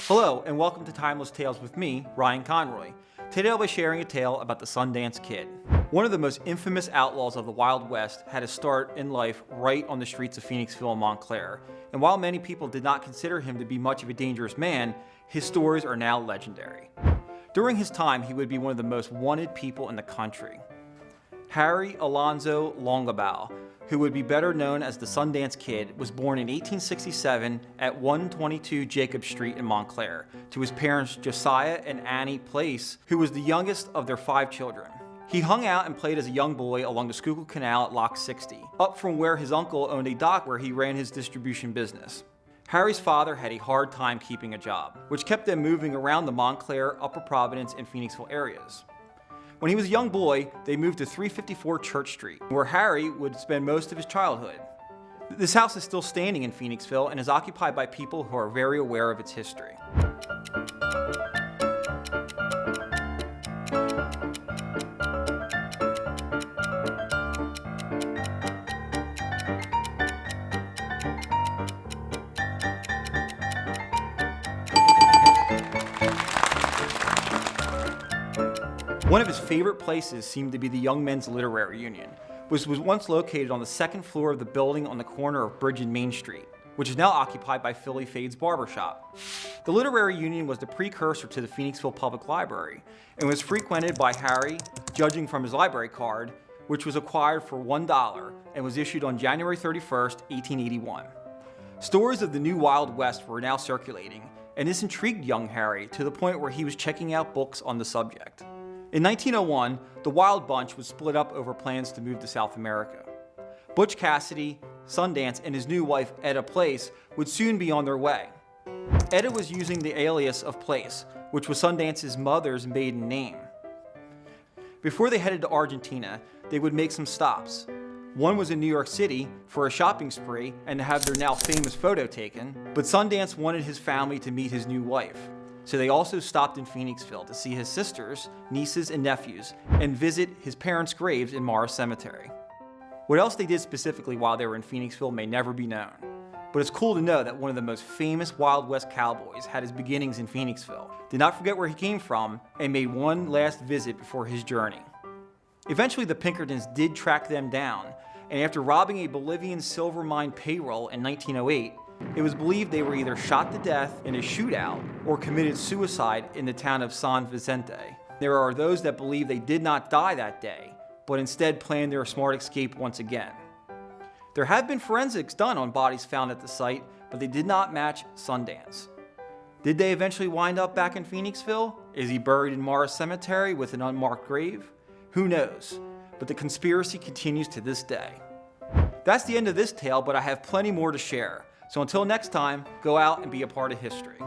Hello, and welcome to Timeless Tales with me, Ryan Conroy. Today I'll be sharing a tale about the Sundance Kid. One of the most infamous outlaws of the Wild West had a start in life right on the streets of Phoenixville and Montclair. And while many people did not consider him to be much of a dangerous man, his stories are now legendary. During his time, he would be one of the most wanted people in the country. Harry Alonzo Longabaugh, who would be better known as the Sundance Kid, was born in 1867 at 122 Jacob Street in Montclair to his parents Josiah and Annie Place, who was the youngest of their 5 children. He hung out and played as a young boy along the Schuylkill Canal at Lock 60, up from where his uncle owned a dock where he ran his distribution business. Harry's father had a hard time keeping a job, which kept them moving around the Montclair, Upper Providence, and Phoenixville areas. When he was a young boy, they moved to 354 Church Street, where Harry would spend most of his childhood. This house is still standing in Phoenixville and is occupied by people who are very aware of its history. One of his favorite places seemed to be the Young Men's Literary Union, which was once located on the 2nd floor of the building on the corner of Bridge and Main Street, which is now occupied by Philly Fade's barbershop. The Literary Union was the precursor to the Phoenixville Public Library and was frequented by Harry, judging from his library card, which was acquired for $1 and was issued on January 31st, 1881. Stories of the new Wild West were now circulating, and this intrigued young Harry to the point where he was checking out books on the subject. In 1901, the Wild Bunch was split up over plans to move to South America. Butch Cassidy, Sundance, and his new wife, Etta Place, would soon be on their way. Etta was using the alias of Place, which was Sundance's mother's maiden name. Before they headed to Argentina, they would make some stops. One was in New York City for a shopping spree and to have their now famous photo taken, but Sundance wanted his family to meet his new wife. So they also stopped in Phoenixville to see his sisters, nieces, and nephews, and visit his parents' graves in Morris Cemetery. What else they did specifically while they were in Phoenixville may never be known, but it's cool to know that one of the most famous Wild West cowboys had his beginnings in Phoenixville, did not forget where he came from, and made one last visit before his journey. Eventually the Pinkertons did track them down, and after robbing a Bolivian silver mine payroll in 1908, it was believed they were either shot to death in a shootout or committed suicide in the town of San Vicente. There are those that believe they did not die that day, but instead planned their smart escape once again. There have been forensics done on bodies found at the site, but they did not match Sundance. Did they eventually wind up back in Phoenixville? Is he buried in Morris Cemetery with an unmarked grave? Who knows? But the conspiracy continues to this day. That's the end of this tale, but I have plenty more to share. So until next time, go out and be a part of history.